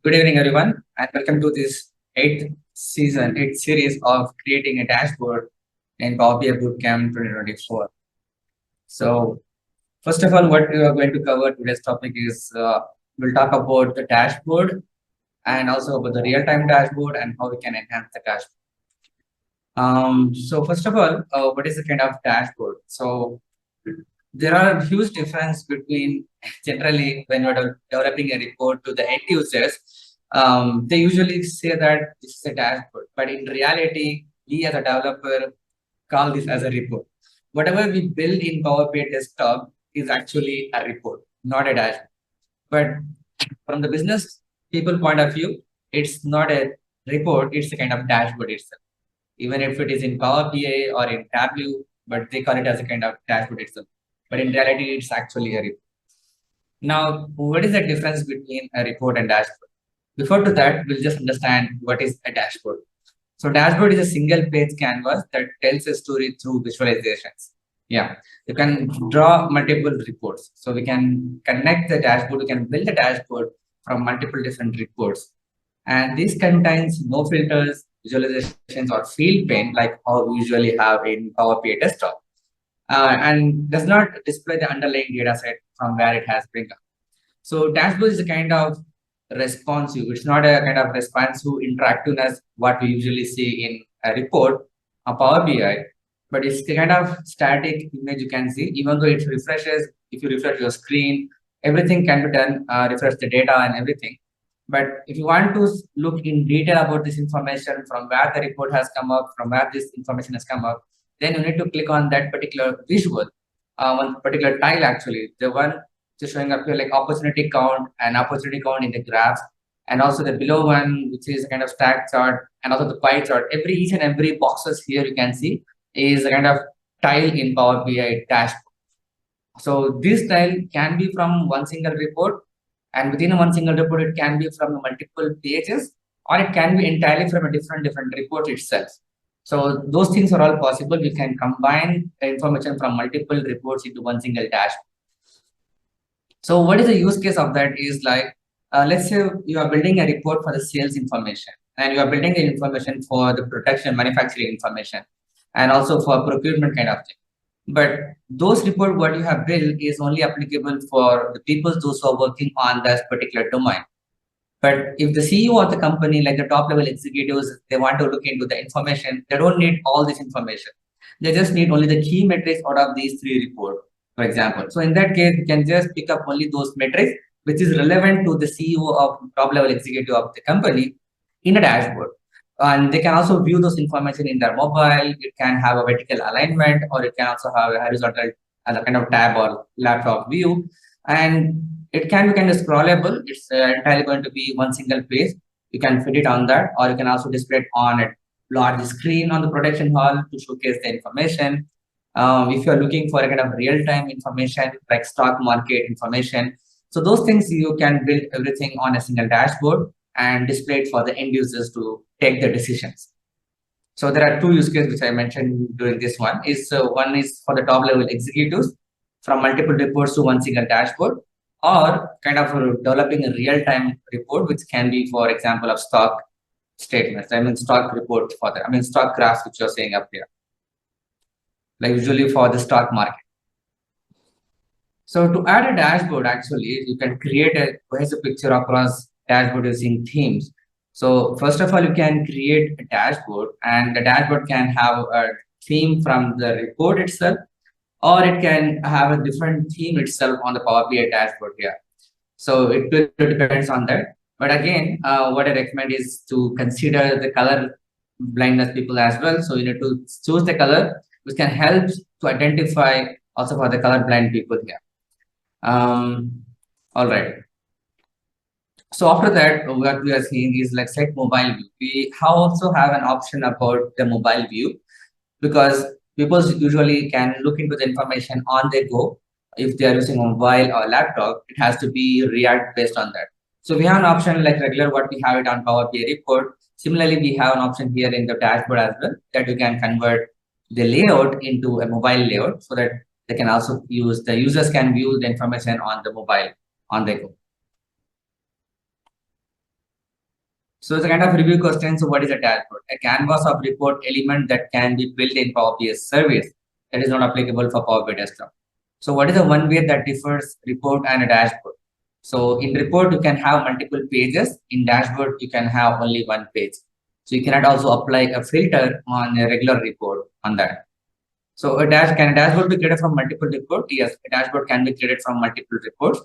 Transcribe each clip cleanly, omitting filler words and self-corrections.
Good evening, everyone, and welcome to this eighth series of creating a dashboard in Power BI Bootcamp 2024. So, first of all, what we are going to cover today's topic is we'll talk about the dashboard and also about the real-time dashboard and how we can enhance the dashboard. So, first of all, what is the kind of dashboard? So, there are huge difference between generally when you're developing a report to the end users. They usually say that this is a dashboard, but in reality, we as a developer call this as a report. Whatever we build in Power BI desktop is actually a report, not a dashboard. But from the business people point of view, it's not a report, it's a kind of dashboard itself. Even if it is in Power BI or in Tableau, but they call it as a kind of dashboard itself. But in reality, it's actually a report. Now, what is the difference between a report and dashboard? Before to that, we'll just understand what is a dashboard. So dashboard is a single page canvas that tells a story through visualizations. Yeah, you can draw multiple reports. So we can connect the dashboard, we can build a dashboard from multiple different reports. And this contains no filters, visualizations, or field paint like how we usually have in Power BI desktop. And does not display the underlying data set from where it has been up. So dashboard is a kind of responsive. It's not a kind of responsive interactiveness what we usually see in a report of Power BI, but it's the kind of static image you can see. Even though it refreshes, if you refresh your screen, everything can be done, refresh the data and everything. But if you want to look in detail about this information, from where the report has come up, from where this information has come up, then you need to click on that particular visual, one particular tile actually, the one just showing up here like opportunity count and opportunity count in the graph, and also the below one, which is a kind of stack chart, and also the pie chart. Each and every boxes here you can see is a kind of tile in Power BI dashboard. So this tile can be from one single report, and within one single report, it can be from multiple pages, or it can be entirely from a different report itself. So those things are all possible. We can combine information from multiple reports into one single dashboard. So what is the use case of that is like, let's say you are building a report for the sales information, and you are building the information for the production, manufacturing information, and also for procurement kind of thing. But those reports, what you have built is only applicable for the people those who are working on that particular domain. But if the CEO of the company, like the top level executives, they want to look into the information, they don't need all this information. They just need only the key metrics out of these three reports, for example. So in that case, you can just pick up only those metrics, which is relevant to the CEO of top level executive of the company in a dashboard. And they can also view those information in their mobile. It can have a vertical alignment, or it can also have a horizontal as a kind of tab or laptop view. And it can be kind of scrollable. It's entirely going to be one single page. You can fit it on that, or you can also display it on a large screen on the production hall to showcase the information. If you're looking for a kind of real-time information like stock market information, so those things you can build everything on a single dashboard and display it for the end users to take the decisions. So there are two use cases which I mentioned during this one. One is for the top level executives from multiple reports to one single dashboard, or kind of developing a real-time report, which can be, for example, of stock statements. I mean, stock report for that. I mean, stock graphs, which you're saying up here, like usually for the stock market. So to add a dashboard, actually, you can create a cohesive picture across dashboard using themes. So first of all, you can create a dashboard, and the dashboard can have a theme from the report itself, or it can have a different theme itself on the Power BI dashboard here. So it depends on that. But again, what I recommend is to consider the color blindness people as well. So you need to choose the color, which can help to identify also for the color blind people here. All right. So after that, what we are seeing is like set mobile view. We also have an option about the mobile view, because people usually can look into the information on their go. If they are using a mobile or laptop, it has to be React based on that. So we have an option like regular what we have it on Power BI report. Similarly, we have an option here in the dashboard as well that you can convert the layout into a mobile layout, so that they can also use, the users can view the information on the mobile on their go. So it's a kind of review question. So what is a dashboard? A canvas of report element that can be built in Power BI service that is not applicable for Power BI desktop. So what is the one way that differs report and a dashboard? So in report, you can have multiple pages. In dashboard, you can have only one page. So you cannot also apply a filter on a regular report on that. So can a dashboard be created from multiple reports? Yes, a dashboard can be created from multiple reports.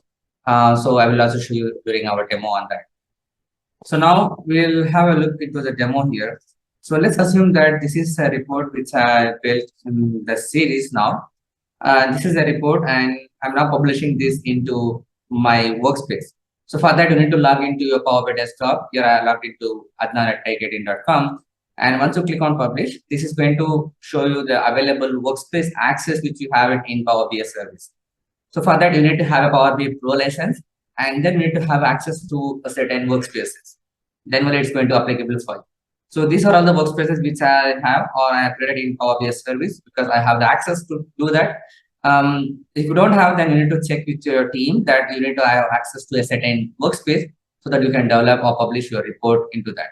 So I will also show you during our demo on that. So now we'll have a look into the demo here. So let's assume that this is a report which I built in the series now. This is a report and I'm now publishing this into my workspace. So for that, you need to log into your Power BI desktop. Here I logged into adnan@taik18.com. And once you click on publish, this is going to show you the available workspace access which you have it in Power BI service. So for that, you need to have a Power BI Pro license, and then you need to have access to a certain workspaces. Then only it's going to applicable for you. So these are all the workspaces which I have or I have created in Power BI service because I have the access to do that. If you don't have, then you need to check with your team that you need to have access to a certain workspace so that you can develop or publish your report into that.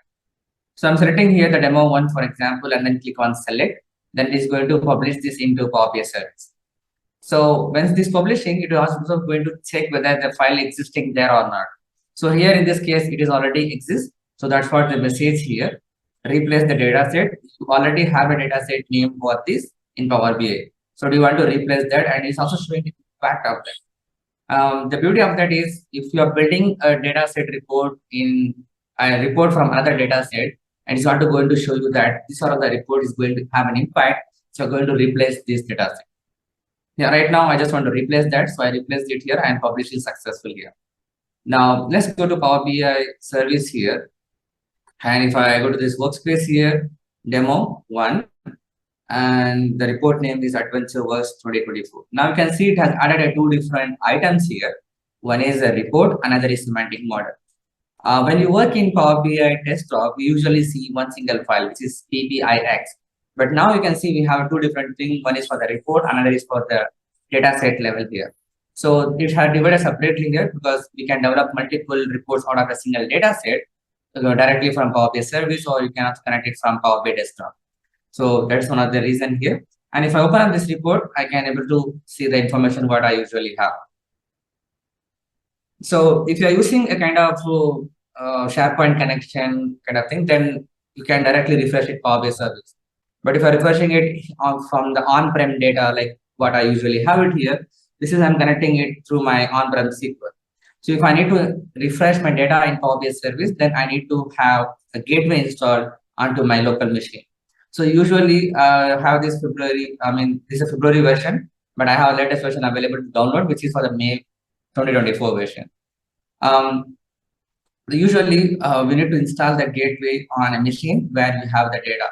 So I'm selecting here the demo one, for example, and then click on select. Then it is going to publish this into Power BI service. So once this publishing, it is also going to check whether the file existing there or not. So here in this case, it is already exists. So that's what the message here. Replace the data set. You already have a data set name for this in Power BI. So do you want to replace that? And it's also showing the impact of that. The beauty of that is if you are building a data set report in a report from another data set, and it's not going to show you that this sort of the report is going to have an impact. So you're going to replace this data set. Yeah, right now I just want to replace that. So I replaced it here and publish it successfully here. Now let's go to Power BI service here. And if I go to this workspace here, demo one, and the report name is AdventureWorks 2024. Now you can see it has added two different items here. One is a report, another is semantic model. When you work in Power BI desktop, we usually see one single file, which is PBIX. But now you can see we have two different things. One is for the report, another is for the data set level here. So it has divided separately here because we can develop multiple reports out of a single data set directly from Power BI service, or you can also connect it from Power BI desktop. So that's one of the reason here. And if I open up this report, I can able to see the information what I usually have. So if you are using a kind of SharePoint connection kind of thing, then you can directly refresh it Power BI service. But if you're refreshing it from the on-prem data, like what I usually have it here, this is I'm connecting it through my on-prem SQL. So if I need to refresh my data in Power BI service, then I need to have a gateway installed onto my local machine. So usually I have this February, this is a February version, but I have a latest version available to download, which is for the May 2024 version. Usually we need to install the gateway on a machine where we have the data,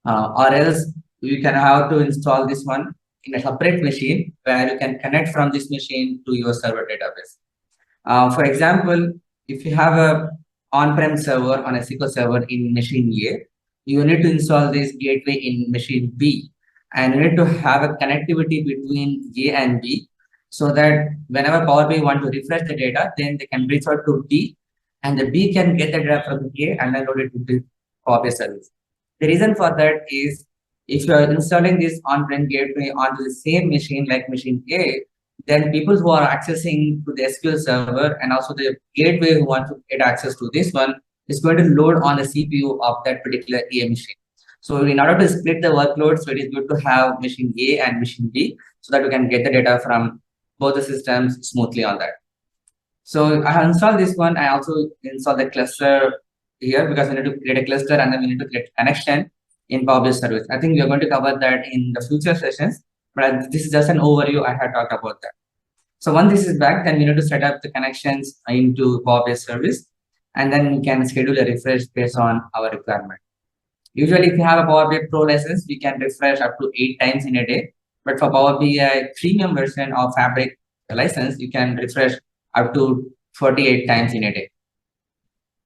or else you can have to install this one in a separate machine where you can connect from this machine to your server database. For example, if you have a on-prem server on a SQL server in machine A, you need to install this gateway in machine B, and you need to have a connectivity between A and B, so that whenever Power BI want to refresh the data, then they can reach out to B, and the B can get the data from A and then load it into Power BI service. The reason for that is if you are installing this on-prem gateway onto the same machine like machine A, then people who are accessing to the SQL server and also the gateway who want to get access to this one is going to load on the CPU of that particular A machine. So in order to split the workload, so it is good to have machine A and machine B so that we can get the data from both the systems smoothly on that. So I have installed this one. I also installed the cluster here because we need to create a cluster and then we need to create a connection in Power BI service. I think we are going to cover that in the future sessions, but this is just an overview I had talked about that. So once this is back, then we need to set up the connections into Power BI service, and then we can schedule a refresh based on our requirement. Usually, if you have a Power BI Pro license, we can refresh up to 8 times in a day. But for Power BI premium version or Fabric license, you can refresh up to 48 times in a day.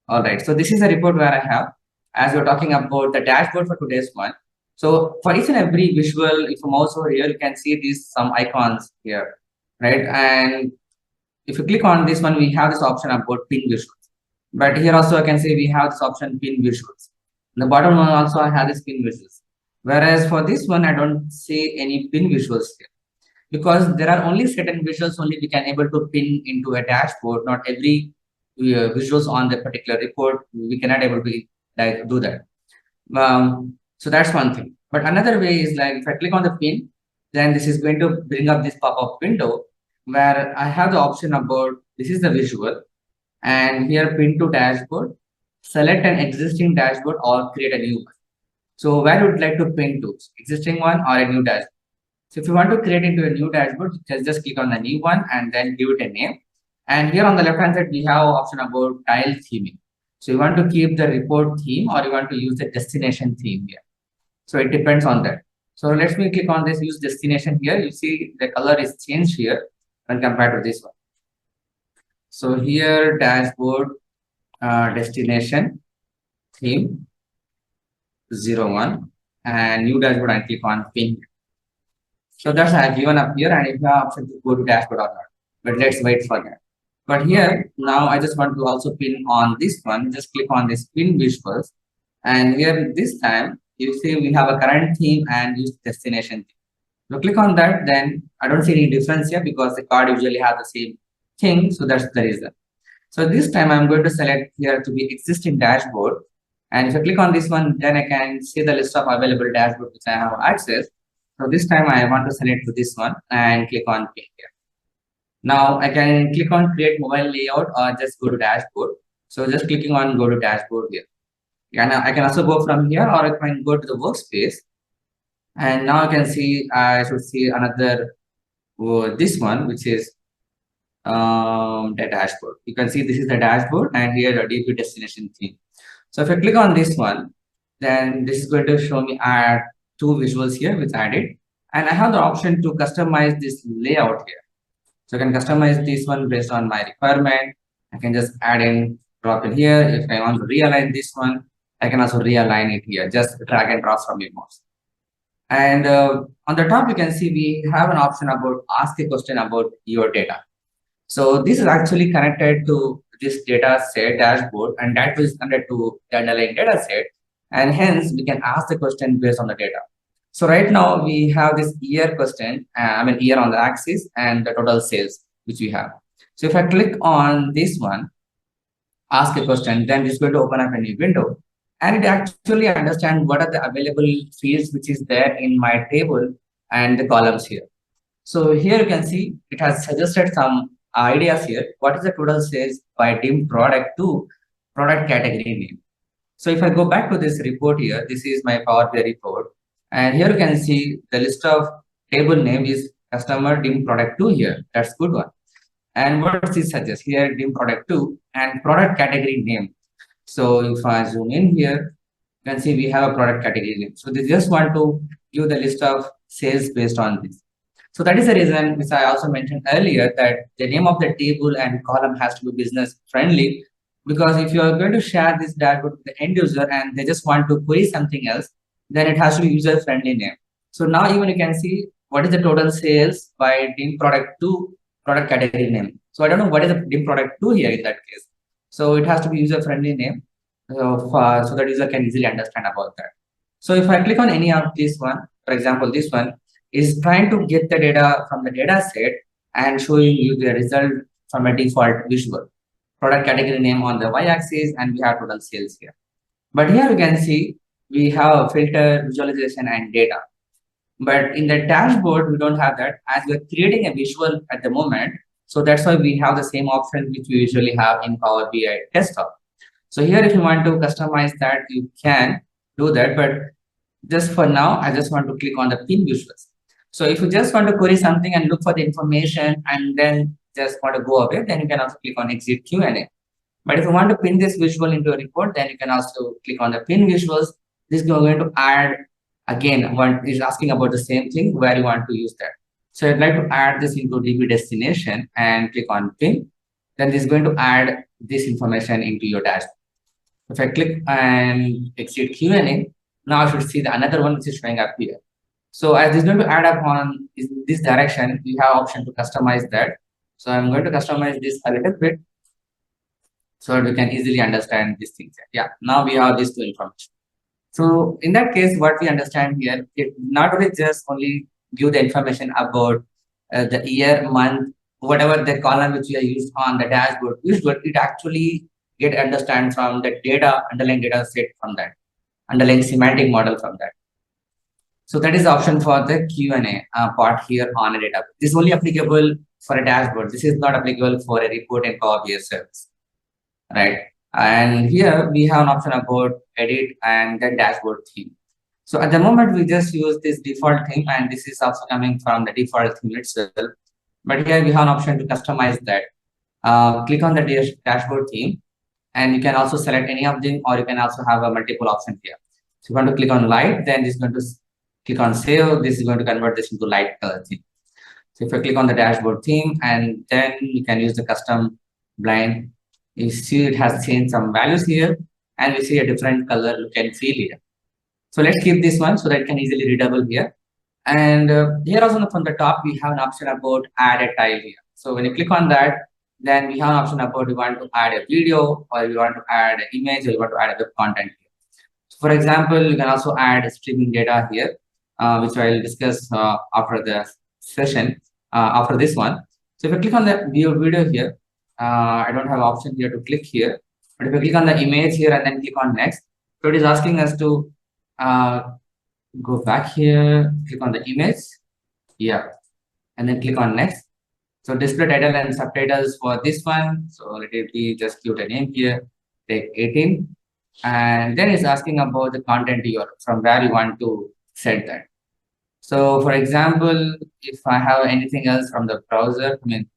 All right, so this is a report where I have, as we're talking about the dashboard for today's one. So for each and every visual, if you mouse over here, you can see these some icons here, right? And if you click on this one, we have this option about pin visuals. But here also I can say we have this option pin visuals. In the bottom one also I have this pin visuals. Whereas for this one, I don't see any pin visuals here because there are only certain visuals only we can able to pin into a dashboard. Not every visuals on the particular report we cannot able to like do that. So that's one thing. But another way is like if I click on the pin, then this is going to bring up this pop-up window where I have the option about this is the visual, and here pin to dashboard, select an existing dashboard or create a new one. So where would you like to pin to, existing one or a new dashboard? So if you want to create into a new dashboard, just click on the new one and then give it a name. And here on the left hand side, we have option about tile theming. So you want to keep the report theme or you want to use the destination theme here. So it depends on that. So let me click on this use destination here. You see the color is changed here when compared to this one. So here dashboard destination theme 01 and new dashboard and click on pin. So that's I have given up here and if you have option to go to dashboard or not. But let's wait for that. But here now I just want to also pin on this one. Just click on this pin visuals. And here this time you see we have a current theme and use destination theme. So click on that, then I don't see any difference here because the card usually have the same thing. So that's the reason. So this time I'm going to select here to be existing dashboard. And if I click on this one, then I can see the list of available dashboard which I have access. So this time I want to select to this one and click on pin here. Now I can click on create mobile layout or just go to dashboard. So just clicking on go to dashboard here. And I can also go from here or I can go to the workspace. And now I can see, I should see another, this one, which is the dashboard. You can see this is the dashboard and here a DP destination theme. So if I click on this one, then this is going to show me add two visuals here which I added. And I have the option to customize this layout here. So I can customize this one based on my requirement. I can just add in, drop in here. If I want to realign this one, I can also realign it here. Just drag and drop from your mouse. And on the top, you can see we have an option about ask a question about your data. So this is actually connected to this data set dashboard, and that is connected to the underlying data set. And hence, we can ask the question based on the data. So right now, we have this year question, year on the axis and the total sales, which we have. So if I click on this one, ask a question, then it's going to open up a new window. And it actually understands what are the available fields which is there in my table and the columns here. So here you can see it has suggested some ideas here. What is the total sales by dim product to product category name? So if I go back to this report here, this is my Power BI report. And here you can see the list of table name is customer dim product 2 here. That's good one. And what does this suggest? Here dim product 2 and product category name. So if I zoom in here, you can see we have a product category name. So they just want to give the list of sales based on this. So that is the reason which I also mentioned earlier that the name of the table and column has to be business friendly. Because if you are going to share this dashboard to the end user and they just want to query something else, then it has to be user friendly name. So now even you can see what is the total sales by dim product 2 product category name. So I don't know what is the dim product 2 here in that case. So it has to be user friendly name so that user can easily understand about that. So if I click on any of this one, for example, this one is trying to get the data from the data set and showing you the result from a default visual. Product category name on the y-axis and we have total sales here. But here you can see we have filter, visualization and data. But in the dashboard, we don't have that as we're creating a visual at the moment. So that's why we have the same option which we usually have in Power BI desktop. So here, if you want to customize that, you can do that. But just for now, I just want to click on the pin visuals. So if you just want to query something and look for the information and then just want to go away, then you can also click on exit Q&A. But if you want to pin this visual into a report, then you can also click on the pin visuals. This is going to add, again, one is asking about the same thing where you want to use that. So I'd like to add this into DB destination and click on pin. Then this is going to add this information into your dashboard. If I click and exit Q&A, now I should see the another one which is showing up here. So as this is going to add up on this direction, you have option to customize that. So I'm going to customize this a little bit. so that we can easily understand these things. Yeah, now we have these two information. So in that case, what we understand here, it not only just only give the information about the year, month, whatever the column which we are used on the dashboard, it actually get understand from the data, underlying data set from that, underlying semantic model from that. So that is the option for the Q&A part here on a database. This is only applicable for a dashboard. This is not applicable for a report in Power BI service, right? And here we have an option about edit and the dashboard theme. So at the moment, we just use this default theme, and this is also coming from the default theme itself. But here we have an option to customize that. Click on the dashboard theme, and you can also select any of them, or you can also have a multiple option here. So you want to click on light, then this is going to click on save. This is going to convert this into light color theme. So if I click on the dashboard theme, and then you can use the custom blind, you see it has changed some values here, and we see a different color look and feel here. So let's keep this one so that it can easily readable here. And here also from the top, we have an option about add a tile here. So when you click on that, then we have an option about you want to add a video, or you want to add an image, or you want to add a web content here. So for example, you can also add streaming data here, which I will discuss after the session, after this one. So if I click on the view video here, I don't have an option here to click here. But if I click on the image here and then click on next, so it is asking us to go back here, click on the image, yeah, and then click on next. So display title and subtitles for this one. So let it be just give it a name here, TAIK18, and then it's asking about the content from where you want to set that. So for example, if I have anything else from the browser, I mean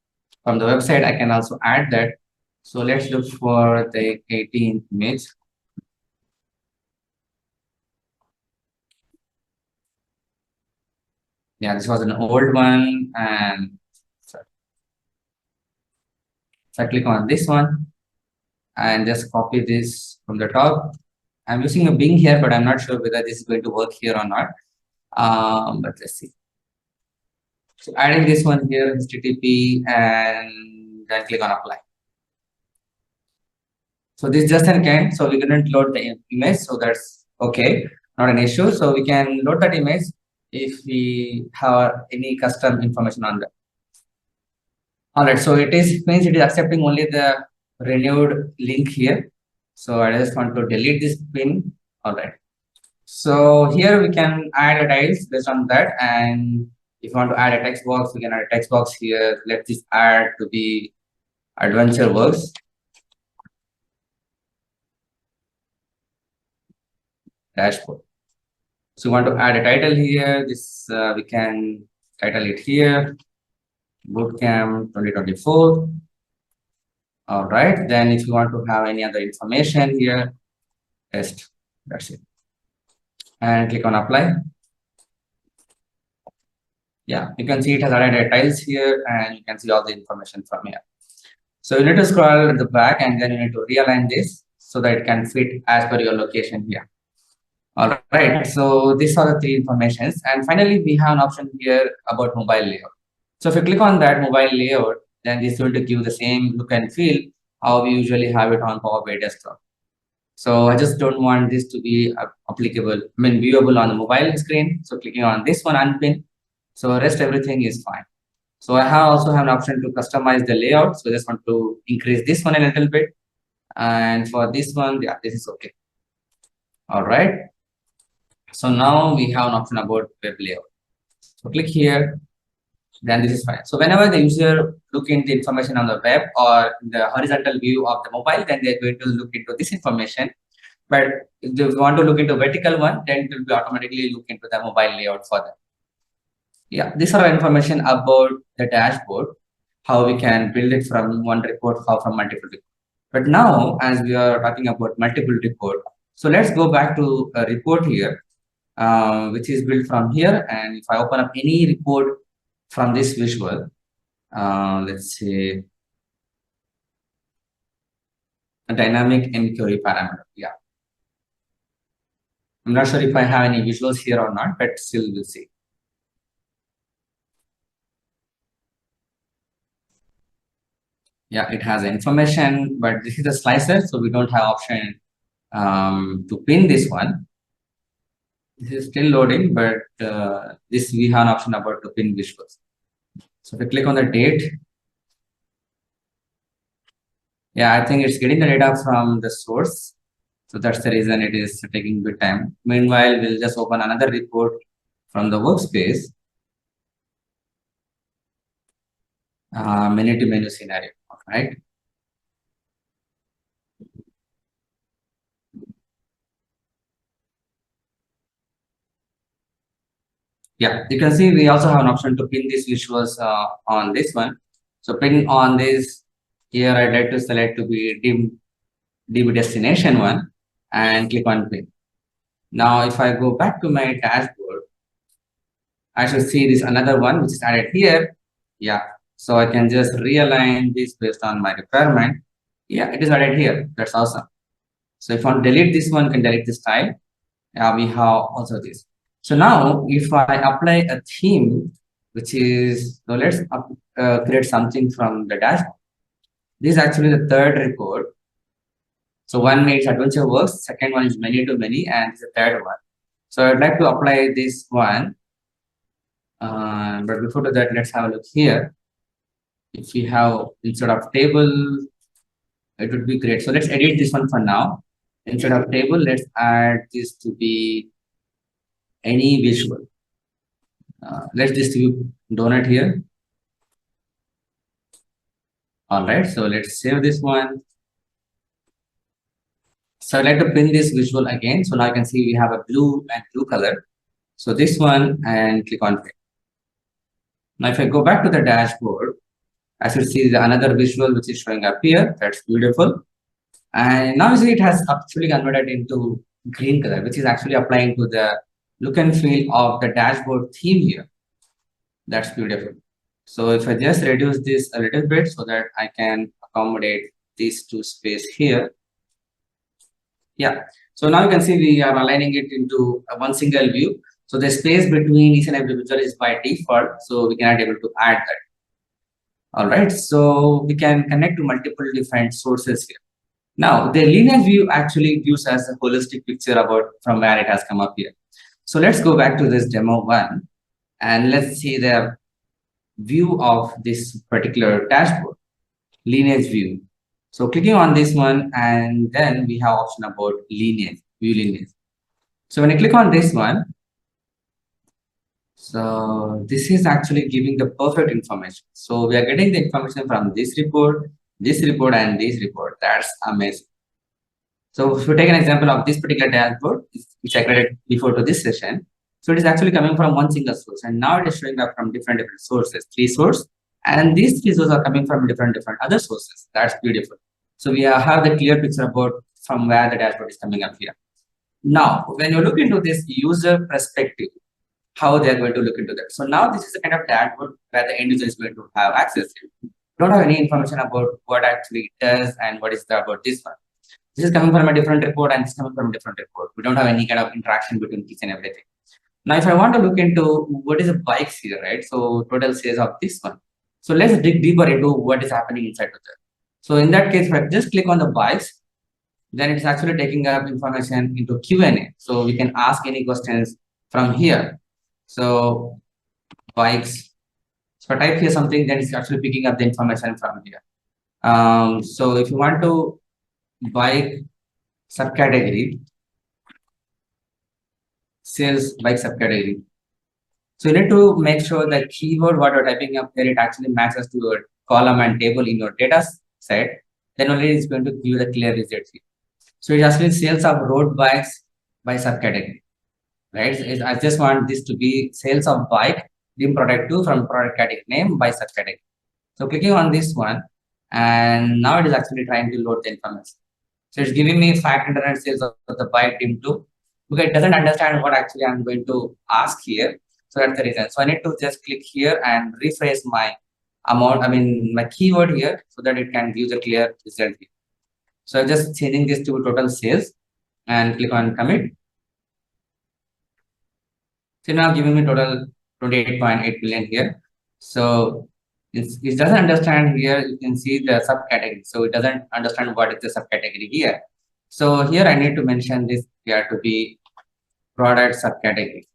from the website, I can also add that. So let's look for the 18 image. Yeah, this was an old one, and sorry. So I click on this one and just copy this from the top. I'm using a Bing here, but I'm not sure whether this is going to work here or not. But let's see. So adding this one here, HTTP, and then click on apply. So this just an can, so we couldn't load the image, so that's okay, not an issue. So we can load that image if we have any custom information on that. All right, so it means it is accepting only the renewed link here. So I just want to delete this pin. All right. So here we can add a tiles based on that, and if you want to add a text box, we can add a text box here. Let this add to be adventure works. Dashboard. So we want to add a title here. This we can title it here, Bootcamp 2024. All right. Then if you want to have any other information here, test. That's it. And click on apply. Yeah, you can see it has added tiles here, and you can see all the information from here. So you need to scroll at the back, and then you need to realign this so that it can fit as per your location here. All right, so these are the three informations. And finally, we have an option here about mobile layout. So if you click on that mobile layout, then this is going to give the same look and feel how we usually have it on Power BI desktop. So I just don't want this to be applicable, viewable on the mobile screen. So clicking on this one, unpin. So rest everything is fine. So I also have an option to customize the layout. So I just want to increase this one a little bit. And for this one, yeah, this is okay. All right. So now we have an option about web layout. So click here, then this is fine. So whenever the user look into information on the web or the horizontal view of the mobile, then they're going to look into this information. But if they want to look into vertical one, then it will be automatically look into the mobile layout for them. Yeah, these are information about the dashboard, how we can build it from one report, how from multiple reports. But now, as we are talking about multiple report, so let's go back to a report here, which is built from here. And if I open up any report from this visual, let's say a dynamic inquiry parameter. Yeah. I'm not sure if I have any visuals here or not, but still we'll see. Yeah, it has information, but this is a slicer, so we don't have option to pin this one. This is still loading, but this we have an option about to pin visuals. So if we click on the date, yeah, I think it's getting the data from the source. So that's the reason it is taking bit time. Meanwhile, we'll just open another report from the workspace, menu to menu scenario, right? Yeah, you can see we also have an option to pin these visuals on this one. So pin on this here, I'd like to select to be DB destination one and click on pin. Now, if I go back to my dashboard, I should see this another one which is added here. Yeah, so I can just realign this based on my requirement. Yeah, it is added here. That's awesome. So if I want to delete this one, can delete this style. Yeah, we have also this. So now if I apply a theme, which is, so let's create something from the dashboard. This is actually the third report. So one is adventure works, second one is many to many, and the third one. So I'd like to apply this one. But before that, let's have a look here. If we have instead of table, it would be great. So let's edit this one for now. Instead of table, let's add this to be any visual. Let's distribute donut here. All right, so let's save this one. So I'd like to pin this visual again. So now you can see we have a blue and blue color. So this one and click on pin. Now if I go back to the dashboard, I should see the another visual which is showing up here. That's beautiful. And now you see it has actually converted into green color, which is actually applying to the look and feel of the dashboard theme here. That's beautiful. So if I just reduce this a little bit so that I can accommodate these two space here. Yeah. So now you can see we are aligning it into one single view. So the space between each and every visual is by default. So we cannot able to add that. All right. So we can connect to multiple different sources here. Now the linear view actually gives us a holistic picture about from where it has come up here. So let's go back to this demo one and let's see the view of this particular dashboard, lineage view. So clicking on this one, and then we have option about lineage, view lineage. So when I click on this one, so this is actually giving the perfect information. So we are getting the information from this report, and this report. That's amazing. So if you take an example of this particular dashboard, which I created before to this session, so it is actually coming from one single source, and now it is showing up from different sources, three sources, and these three sources are coming from different other sources. That's beautiful. So we have the clear picture about from where the dashboard is coming up here. Now, when you look into this user perspective, how they are going to look into that. So now this is the kind of dashboard where the end user is going to have access to. Don't have any information about what actually it does and what is about this one. This is coming from a different report and this is coming from a different report. We don't have any kind of interaction between each and everything. Now, if I want to look into what is the bikes here, right? So total sales of this one. So let's dig deeper into what is happening inside of that. So in that case, if I just click on the bikes, then it's actually taking up information into Q&A. So we can ask any questions from here. So bikes. So I type here something, then it's actually picking up the information from here. So if you want to bike subcategory, sales bike subcategory. So you need to make sure that keyword what you're typing up there, it actually matches to your column and table in your data set. Then only it's going to give you the clear results here. So it's actually sales of road bikes by subcategory, right? So I just want this to be sales of bike, dim product 2 from product category name by subcategory. So clicking on this one, and now it is actually trying to load the information. So it's giving me 500 sales of the bike dim 2. Okay, it doesn't understand what actually I'm going to ask here. So that's the reason. So I need to just click here and rephrase my amount, my keyword here so that it can give the clear result here. So I'm just changing this to total sales and click on commit. So now giving me total 28.8 million here. So It doesn't understand here. You can see the subcategory. So it doesn't understand what is the subcategory here. So here I need to mention this here to be product subcategory.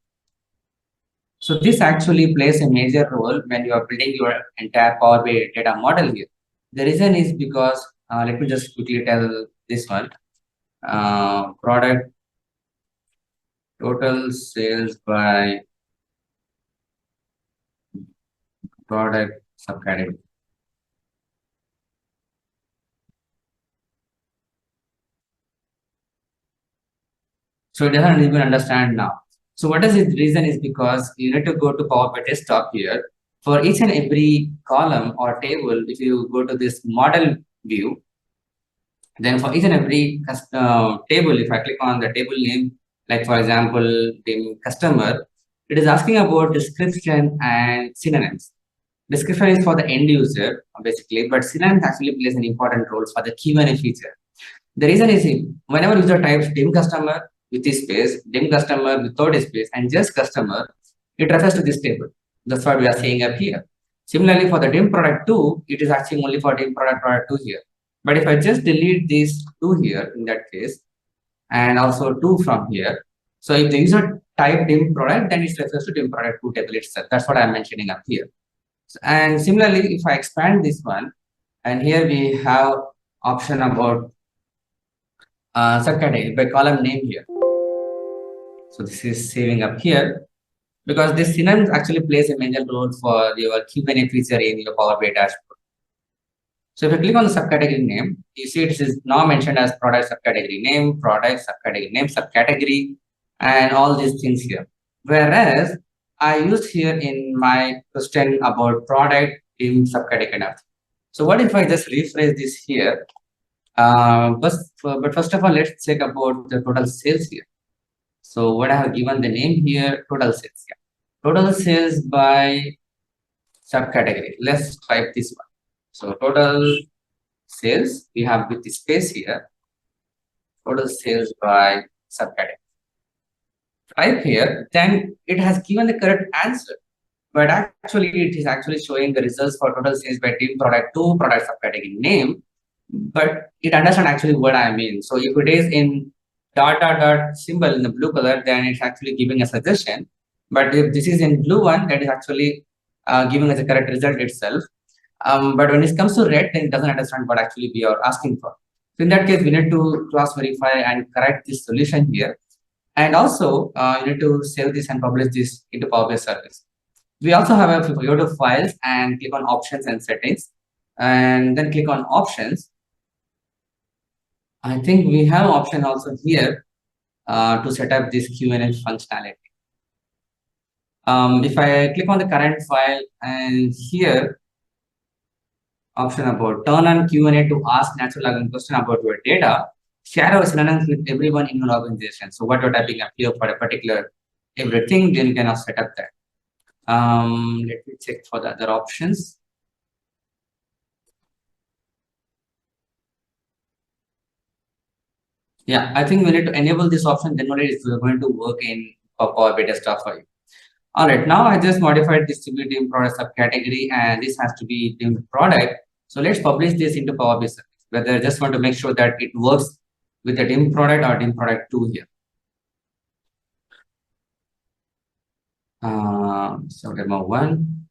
So this actually plays a major role when you are building your entire Power BI data model here. The reason is because, let me just quickly tell this one, product total sales by product subcategory. So it doesn't even understand now. So what is the reason is because you need to go to Power BI desktop here. For each and every column or table, if you go to this model view, then for each and every table, if I click on the table name, like for example, the customer, it is asking about description and synonyms. Description is for the end user, basically, but synonyms actually plays an important role for the Q&A feature. The reason is whenever user types dim customer with a space, dim customer without a space, and just customer, it refers to this table. That's what we are saying up here. Similarly, for the dim product 2, it is actually only for dim product 2 here. But if I just delete these 2 here in that case, and also 2 from here, so if the user type dim product, then it refers to dim product 2 table itself. That's what I'm mentioning up here. And similarly, if I expand this one, and here we have option about subcategory by column name here. So this is saving up here because this synonyms actually plays a major role for your Q&A feature in your Power BI dashboard. So if you click on the subcategory name, you see it is now mentioned as product subcategory name, product subcategory name, subcategory, and all these things here. Whereas I used here in my question about product in subcategory. So what if I just rephrase this here? But first of all, let's check about the total sales here. So what I have given the name here, total sales. Yeah. Total sales by subcategory. Let's type this one. So total sales, we have with the space here, total sales by subcategory. Type here, then it has given the correct answer. But actually, it is actually showing the results for total sales by dim product 2, product subcategory name. But it understands actually what I mean. So if it is in dot symbol in the blue color, then it's actually giving a suggestion. But if this is in blue one, that is actually giving us a correct result itself. But when it comes to red, then it doesn't understand what actually we are asking for. So in that case, we need to cross verify and correct this solution here. And also, you need to save this and publish this into Power BI service. We also have if you go to files and click on options and settings, and then click on options. I think we have option also here to set up this Q&A functionality. If I click on the current file and here, option about turn on Q&A to ask natural language question about your data, share our synonyms with everyone in your organization. So what you're typing up here for a particular everything, then you can also set up that. Let me check for the other options. Yeah, I think we need to enable this option, then only it's going to work in Power BI desktop for you. All right, now I just modified this to be dim product subcategory, and this has to be dim product. So let's publish this into Power BI service. Whether I just want to make sure that it works with the dim product or dim product 2 here. So demo 1.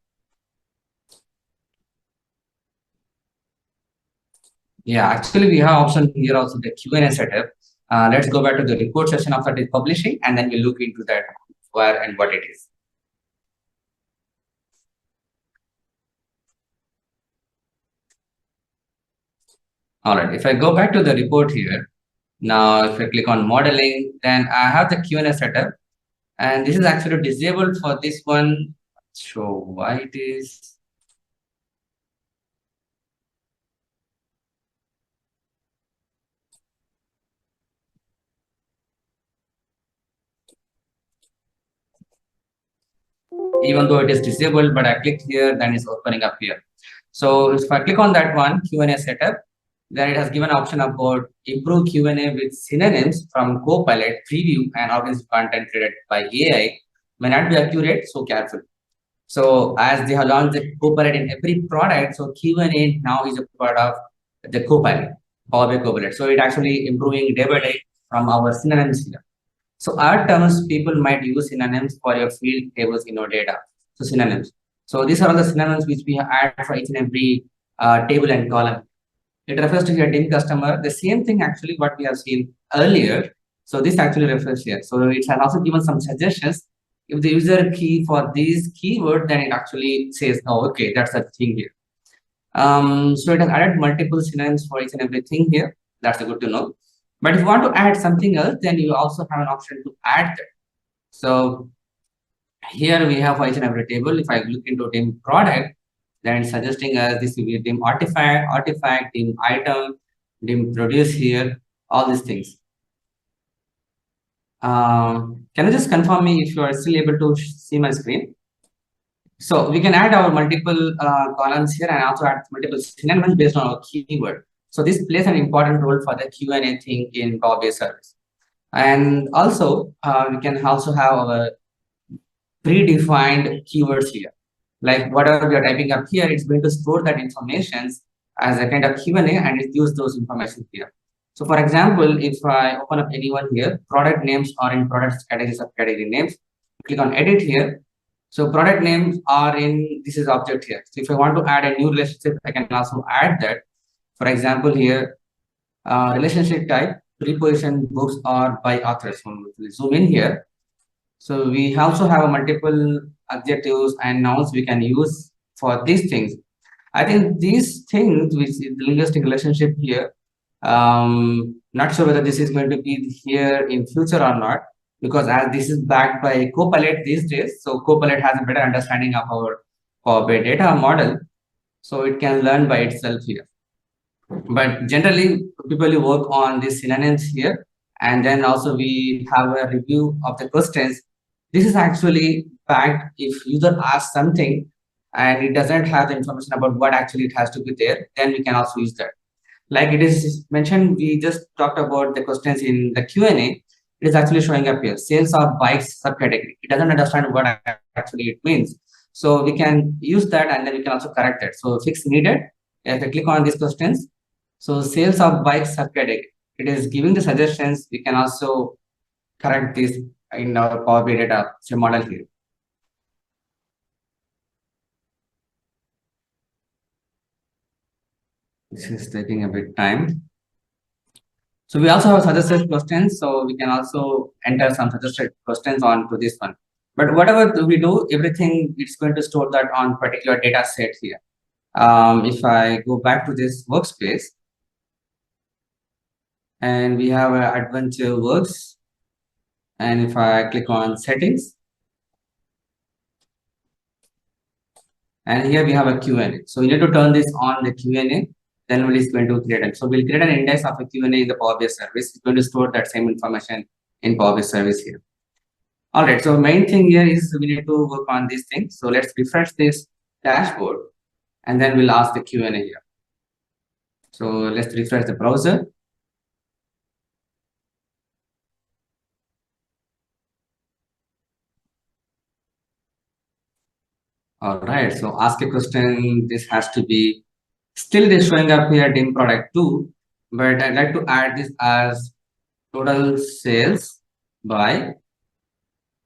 Yeah, actually we have option here also the Q&A setup. Let's go back to the report section after this publishing, and then we look into that where and what it is. All right, if I go back to the report here, now if I click on modeling, then I have the Q&A setup, and this is actually disabled for this one. So why it is? Even though it is disabled, but I click here, then it's opening up here. So if I click on that one, Q&A setup, then it has given an option about improve Q&A with synonyms from Copilot, preview, and organized content created by AI may not be accurate, so careful. So as they have launched the Copilot in every product, so Q&A now is a part of the Copilot, Power BI Copilot. So it actually improving day by day from our synonyms here. So our terms, people might use synonyms for your field tables in your data. So synonyms. So these are all the synonyms which we add for each and every table and column. It refers to your dim customer. The same thing actually what we have seen earlier. So this actually refers here. So it has also given some suggestions. If the user key for this keyword, then it actually says, oh, okay, that's the thing here. So it has added multiple synonyms for each and everything here. That's good to know. But if you want to add something else, then you also have an option to add that. So here we have for each and every table. If I look into dim product, then it's suggesting us this will be dim artifact, dim item, dim produce here, all these things. Can you just confirm me if you are still able to see my screen? So we can add our multiple columns here and also add multiple synonyms based on our keyword. So this plays an important role for the Q&A thing in Power BI service. And also, we can also have our predefined keywords here. Like whatever we are typing up here, it's going to store that information as a kind of Q&A and it use those information here. So for example, if I open up anyone here, product names are in products category, subcategory names, click on edit here. So product names are in, this is object here. So if I want to add a new relationship, I can also add that. For example, here, relationship type, preposition, books or by authors. So we'll zoom in here. So we also have a multiple adjectives and nouns we can use for these things. I think these things, which is the linguistic relationship here, not sure whether this is going to be here in future or not, because as this is backed by Copilot these days, so Copilot has a better understanding of our Power BI data model, so it can learn by itself here. But generally, people work on these synonyms here, and then also we have a review of the questions. This is actually backed if user asks something and it doesn't have the information about what actually it has to be there, then we can also use that. Like it is mentioned, we just talked about the questions in the Q&A. It is actually showing up here, sales of bikes subcategory. It doesn't understand what actually it means. So we can use that and then we can also correct it. So fix needed. If I click on these questions, so sales of bikes subcategory, it is giving the suggestions. We can also correct this in our Power BI data model here. This is taking a bit time. So we also have suggested questions. So we can also enter some suggested questions onto this one. But whatever we do, everything it's going to store that on particular data set here. If I go back to this workspace, and we have adventure works, and if I click on settings, and here we have a Q&A. So we need to turn this on the Q&A, then we'll is going to create it. So we'll create an index of a Q&A in the Power BI service. It's going to store that same information in Power BI service here. All right, so main thing here is we need to work on these things. So let's refresh this dashboard and then we'll ask the Q&A here. So let's refresh the browser. All right, so ask a question. This has to be, still it is showing up here dim product 2, but I'd like to add this as total sales by,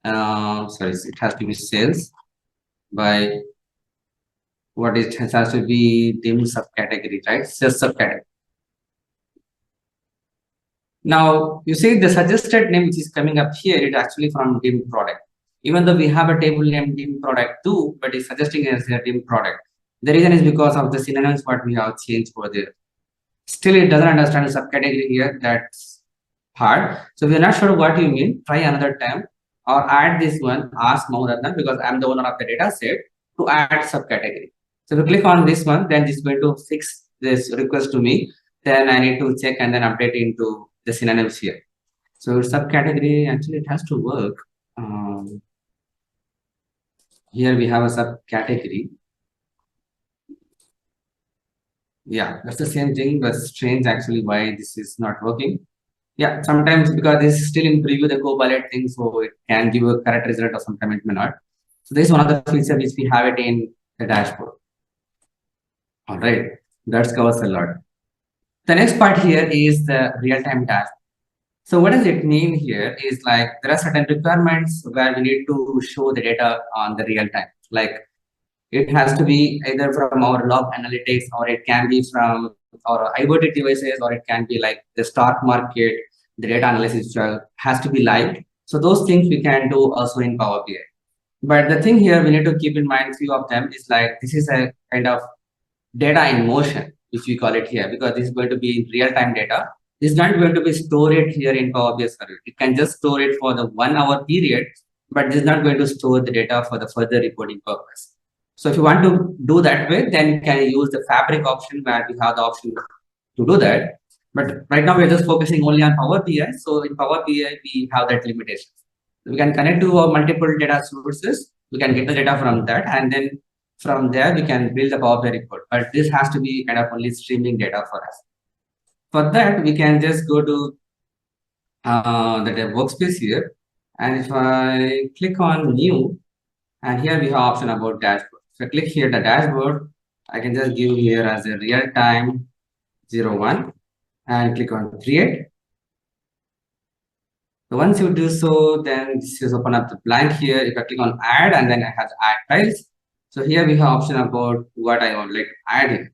sorry, it has to be sales by what it has to be dim subcategory, right? Sales subcategory. Now you see the suggested name which is coming up here, it actually from dim product. Even though we have a table name dim product 2, but it's suggesting as a dim product. The reason is because of the synonyms what we have changed over there. Still, it doesn't understand the subcategory here. That's hard. So we are not sure what you mean. Try another time or add this one, ask Mahuratna, because I'm the owner of the data set, to add subcategory. So if you click on this one, then this is going to fix this request to me. Then I need to check and then update into the synonyms here. So subcategory, actually it has to work. Here we have a subcategory. Yeah, that's the same thing, but strange actually why this is not working. Yeah, sometimes because this is still in preview, the Copilot thing, so it can give a correct result or sometimes it may not. So this is one of the features which we have it in the dashboard. All right, that covers a lot. The next part here is the real-time dashboard. So what does it mean here is like there are certain requirements where we need to show the data on the real time. Like it has to be either from our log analytics, or it can be from our IoT devices, or it can be like the stock market, the data analysis has to be live. So those things we can do also in Power BI. But the thing here we need to keep in mind, few of them is like this is a kind of data in motion, which we call it here, because this is going to be real-time data. It's not going to be stored here in Power BI service. It can just store it for the 1 hour period, but it's not going to store the data for the further reporting purpose. So if you want to do that way, then you can use the Fabric option where we have the option to do that. But right now we're just focusing only on Power BI. So in Power BI, we have that limitation. We can connect to our multiple data sources. We can get the data from that, and then from there we can build a Power BI report. But this has to be kind of only streaming data for us. For that, we can just go to the workspace here. And if I click on new, and here we have option about dashboard. So I click here the dashboard, I can just give here as a real time 01 and click on create. So once you do so, then this is open up the blank here. If I click on add, and then I have add tiles. So here we have option about what I would like to add here.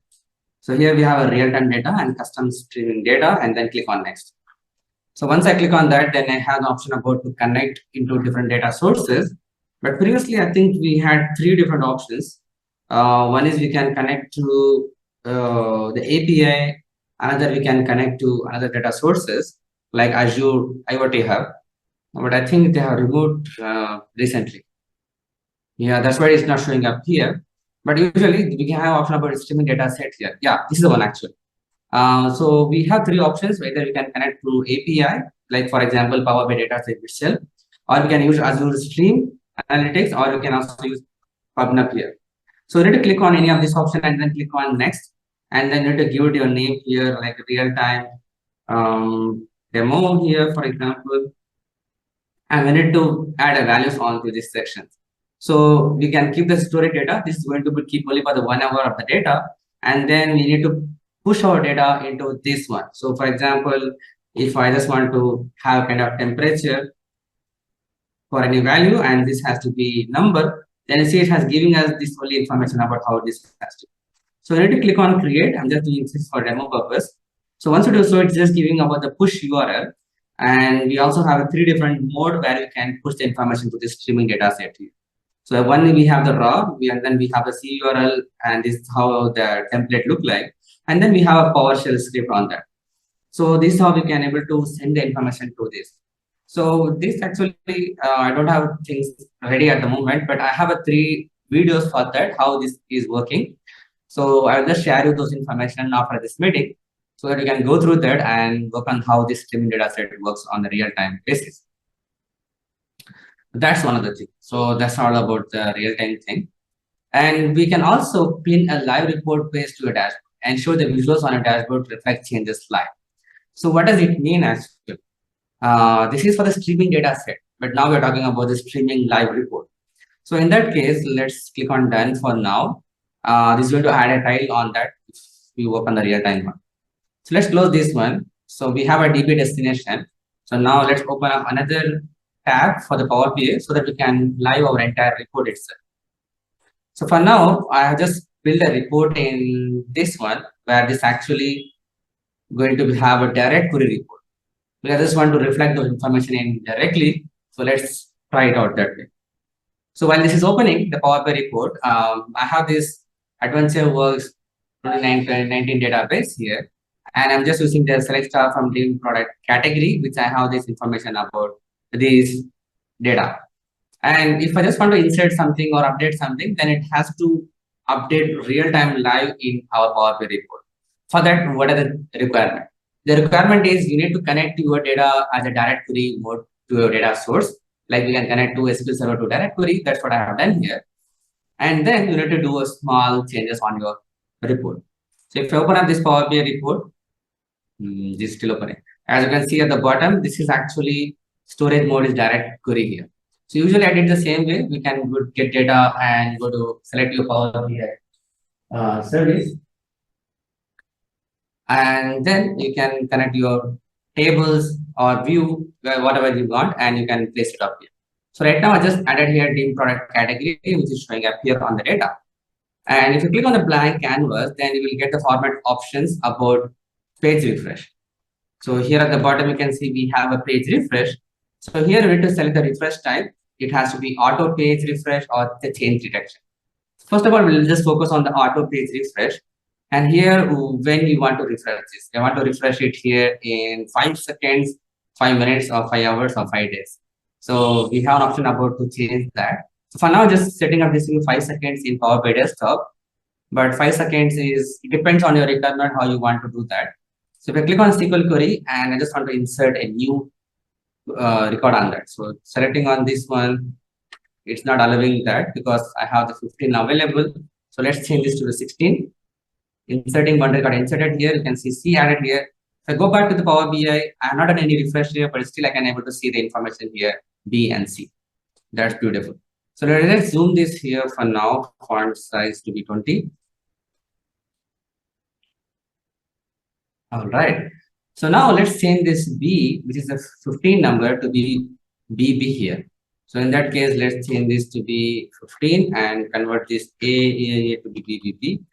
So here we have a real-time data and custom streaming data, and then click on next. So once I click on that, then I have the option about to connect into different data sources. But previously, I think we had 3 different options. One is we can connect to the API. Another, we can connect to another data sources like Azure IoT Hub. But I think they have removed recently. Yeah, that's why it's not showing up here. But usually we can have option about streaming data set here. Yeah, this is the one actually. So we have 3 options. Whether we can connect to API, like for example, Power BI data set itself, or we can use Azure Stream Analytics, or you can also use PubNub here. So you need to click on any of this option and then click on next, and then you need to give it your name here, like real time demo here, for example, and we need to add a values onto this section. So we can keep the storage data. This is going to be keep only for the 1 hour of the data, and then we need to push our data into this one. So for example, if I just want to have kind of temperature for any value, and this has to be number, then you see it has giving us this only information about how this has to. So you need to click on create. I'm just doing this for demo purpose. So once you do so, it's just giving about the push URL. And we also have 3 different mode where you can push the information to this streaming data set here. So one, we have the raw, and then we have the CURL, and this is how the template look like. And then we have a PowerShell script on that. So this is how we can able to send the information to this. So this actually, I don't have things ready at the moment, but I have a 3 videos for that, how this is working. So I'll just share you those information after this meeting, so that you can go through that and work on how this streaming data set works on a real-time basis. That's one of the things. So that's all about the real-time thing. And we can also pin a live report based to a dashboard and show the visuals on a dashboard to reflect changes live. So what does it mean actually? This is for the streaming data set, but now we're talking about the streaming live report. So in that case, let's click on done for now. This is going to add a tile on that if we work on the real-time one. So let's close this one. So we have a DB destination. So now let's open up another tab for the Power BI so that we can live our entire report itself. So for now, I have just built a report in this one where this actually going to have a direct query report. We just want to reflect those information in directly. So let's try it out that way. So while this is opening the Power BI report, I have this Adventure Works 2019 database here. And I'm just using the select star from team product category, which I have this information about this data. And if I just want to insert something or update something, then it has to update real-time live in our Power BI report. For that, what are the requirement? The requirement is you need to connect your data as a direct query mode to your data source. Like we can connect to SQL Server to direct query. That's what I have done here. And then you need to do a small changes on your report. So if you open up this Power BI report, this is still opening. As you can see at the bottom, this is actually storage mode is direct query here. So usually I did the same way. We can get data and go to select your Power BI service, and then you can connect your tables or view whatever you want, and you can place it up here. So right now I just added here dim product category, which is showing up here on the data. And if you click on the blank canvas, then you will get the format options about page refresh. So here at the bottom, you can see we have a page refresh. So here we need to select the refresh type. It has to be auto page refresh or the change detection. First of all, we'll just focus on the auto page refresh. And here, when you want to refresh this, I want to refresh it here in 5 seconds, 5 minutes, or 5 hours, or 5 days. So we have an option about to change that. So for now, just setting up this in 5 seconds in Power BI Desktop. But 5 seconds is, it depends on your requirement, how you want to do that. So if I click on SQL query and I just want to insert a new record on that. So selecting on this one, it's not allowing that because I have the 15 available. So let's change this to the 16. Inserting one record inserted here. You can see C added here. If I go back to the Power BI, I have not done any refresh here, but still I can able to see the information here, B and C. That's beautiful. So let's zoom this here for now. Font size to be 20. All right. So now let's change this B, which is a 15 number, to be BB here. So in that case, let's change this to be 15 and convert this A to be BBB.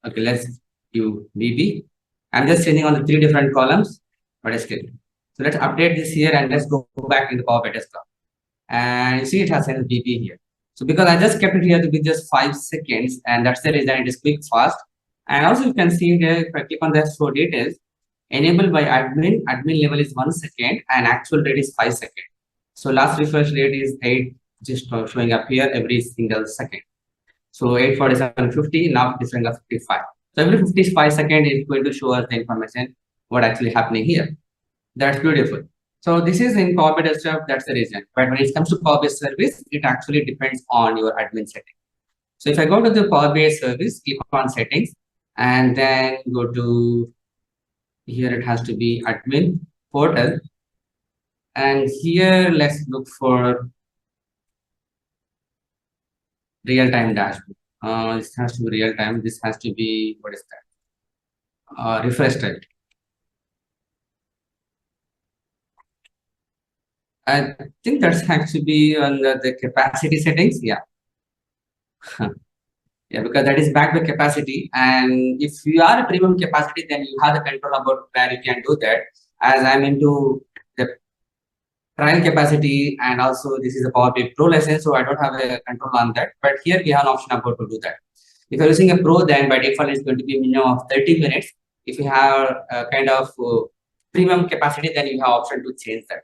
Okay, let's do BB. I'm just changing on the 3 different columns, but it's good. So let's update this here and let's go back into Power BI Desktop. And you see it has sent BB here. So because I just kept it here to be just 5 seconds, and that's the reason it is quick, fast. And also you can see here, if I click on the show details, enabled by admin level is 1 second and actual rate is 5 seconds. So last refresh rate is 8, just showing up here every single second. So 847.50, now it is showing up 55. So every 55 seconds is going to show us the information what actually happening here. That's beautiful. So this is in Power BI Desktop, that's the reason. But when it comes to Power BI service, it actually depends on your admin setting. So if I go to the Power BI service, click on settings, and then go to here, it has to be admin portal. And here, let's look for real-time dashboard. This has to be real-time. This has to be, what is that? Refresh rate. I think that's has to be on the capacity settings. Yeah. Yeah, because that is backed by capacity. And if you are a premium capacity, then you have the control about where you can do that. As I'm into the trial capacity, and also this is a Power BI Pro license, so I don't have a control on that. But here we have an option about to do that. If you're using a Pro, then by default it's going to be a minimum of 30 minutes. If you have a kind of premium capacity, then you have option to change that.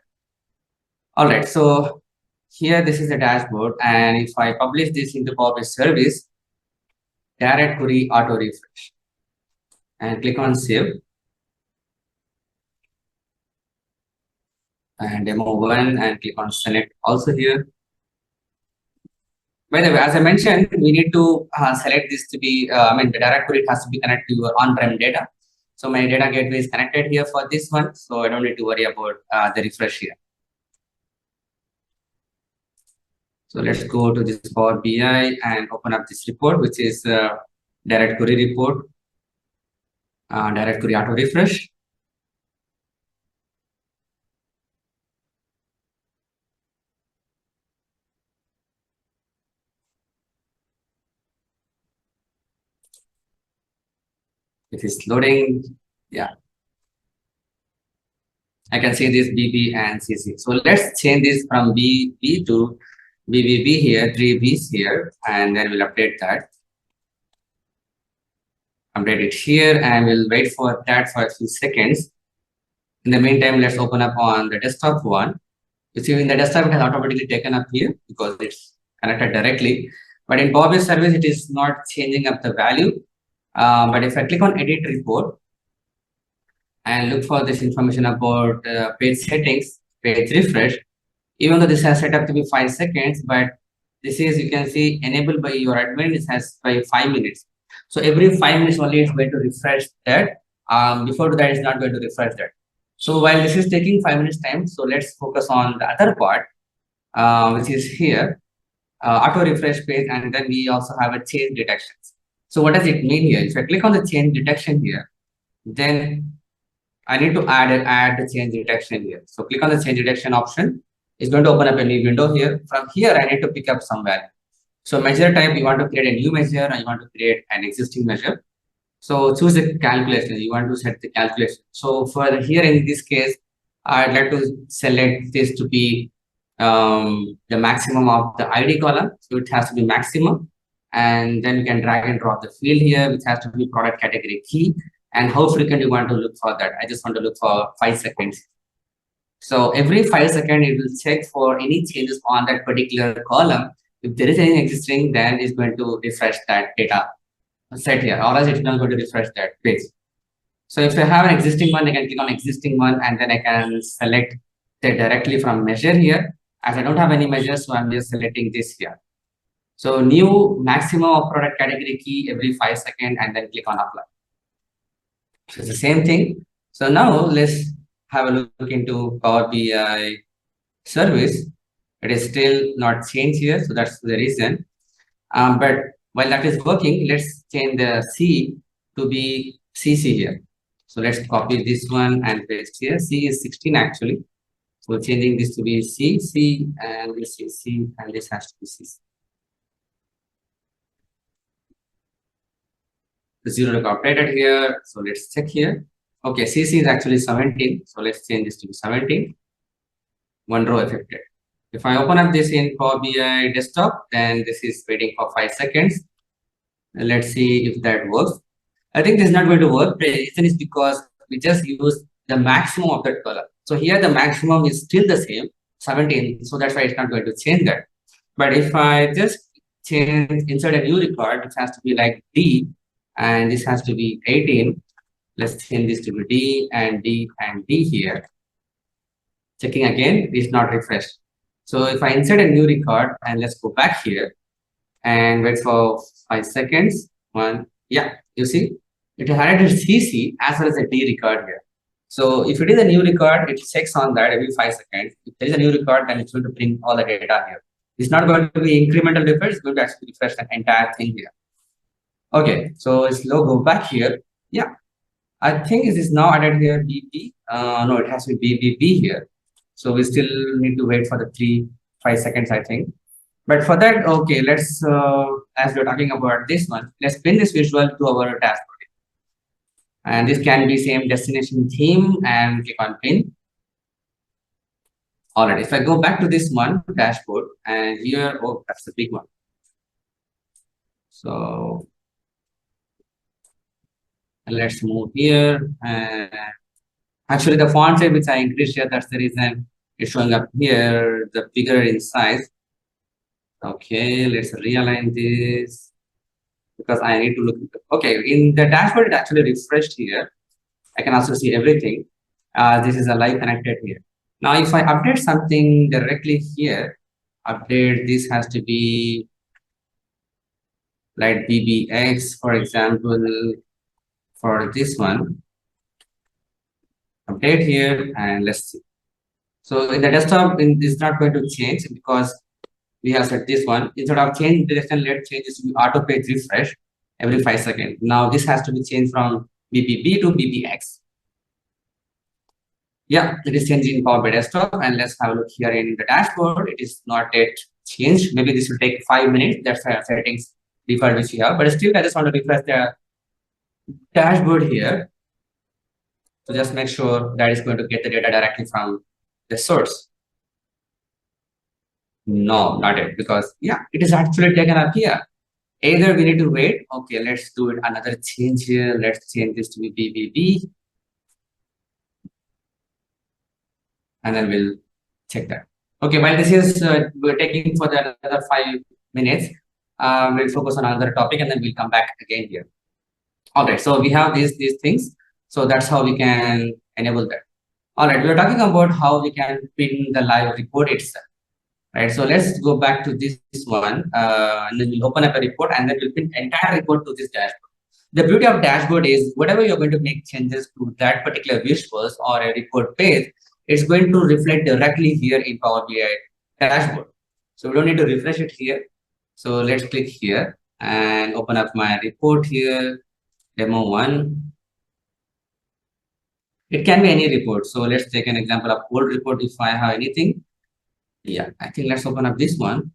All right, so here this is the dashboard, and if I publish this into Power BI service, direct query auto refresh, and click on save. And demo 1 and click on select also here. By the way, as I mentioned, we need to select this to be, the direct query has to be connected to your on-prem data. So my data gateway is connected here for this one, so I don't need to worry about the refresh here. So let's go to this Power BI and open up this report, which is direct query report, direct query auto refresh. It is loading. Yeah. I can see this BB and CC. So let's change this from BB to BBB here, 3 Bs here, and then we'll update that. Update it here, and we'll wait for that for a few seconds. In the meantime, let's open up on the desktop one. You see in the desktop, it has automatically taken up here because it's connected directly. But in Power BI service, it is not changing up the value. But if I click on edit report and look for this information about page settings, page refresh, even though this has set up to be 5 seconds, but this is, you can see, enabled by your admin, it has by 5 minutes. So every 5 minutes only it's going to refresh that. Before that, it's not going to refresh that. So while this is taking 5 minutes time, so let's focus on the other part. which is here, auto refresh page, and then we also have a change detections. So what does it mean here? If I click on the change detection here, then I need to add the change detection here. So click on the change detection option. It's going to open up a new window here. From here, I need to pick up some value. So measure type, you want to create a new measure or you want to create an existing measure. So choose the calculation. You want to set the calculation. So for here in this case, I'd like to select this to be the maximum of the ID column. So it has to be maximum. And then you can drag and drop the field here, which has to be product category key. And how frequent you want to look for that. I just want to look for 5 seconds. So every 5 seconds, it will check for any changes on that particular column. If there is any existing, then it's going to refresh that data set here, or else it's not going to refresh that page. So if I have an existing one, I can click on existing one, and then I can select that directly from measure here. As I don't have any measures, so I'm just selecting this here. So new maximum of product category key every 5 seconds, and then click on apply. So it's the same thing. So now let's have a look into Power BI service. It is still not changed here, so that's the reason. But while that is working, let's change the C to be CC here. So let's copy this one and paste here. C is 16 actually. So changing this to be CC, and this is C, and this has to be CC. The zero record updated here. So let's check here. Okay, CC is actually 17. So let's change this to be 17. One row affected. If I open up this in Power BI desktop, then this is waiting for 5 seconds. And let's see if that works. I think this is not going to work. The reason is because we just use the maximum of that column. So here the maximum is still the same, 17. So that's why it's not going to change that. But if I just change inside a new record, it has to be like D, and this has to be 18. Let's change this to be D and D and D here. Checking again, it's not refreshed. So if I insert a new record, and let's go back here and wait for 5 seconds. Yeah, you see, it highlighted CC as well as a D record here. So if it is a new record, it checks on that every 5 seconds. If there is a new record, then it's going to bring all the data here. It's not going to be incremental refresh, it's going to actually refresh the entire thing here. Okay, so it's logo back here. Yeah, I think it is now added here BP. No, it has to be BBB here. So we still need to wait for the 5 seconds, I think. But for that, okay, let's, as we're talking about this one, let's pin this visual to our dashboard. And this can be same destination theme, and click on pin. All right, if I go back to this one, dashboard, and here, oh, that's the big one. So let's move here. And actually, the font size which I increased here, that's the reason it's showing up here, the bigger in size. Okay, let's realign this because I need to look. Okay, in the dashboard, it actually refreshed here. I can also see everything. This is a live connected here. Now, if I update something directly here, update this has to be like BBX, for example, for this one. Update here, and let's see. So in the desktop, it's not going to change because we have set this one. Instead of change direction, let changes to be auto page refresh every 5 seconds. Now this has to be changed from BBB to BBX. Yeah, it is changing in Power BI desktop, and let's have a look here in the dashboard. It is not yet changed. Maybe this will take 5 minutes. That's the settings default which we have, but still I just want to refresh the dashboard here. So just make sure that is going to get the data directly from the source. No, not yet, because yeah, it is actually taken up here. Either we need to wait. Okay, let's do it another change here. Let's change this to be BBB. And then we'll check that. Okay, while this is we're taking for the another 5 minutes, we'll focus on another topic and then we'll come back again here. All right, so we have these things. So that's how we can enable that. All right, we're talking about how we can pin the live report itself. Right, so let's go back to this one, and then we'll open up a report, and then we'll pin entire report to this dashboard. The beauty of dashboard is whatever you're going to make changes to that particular visuals or a report page, it's going to reflect directly here in Power BI dashboard. So we don't need to refresh it here. So let's click here and open up my report here, demo one. It can be any report. So let's take an example of old report if I have anything. Yeah, I think let's open up this one.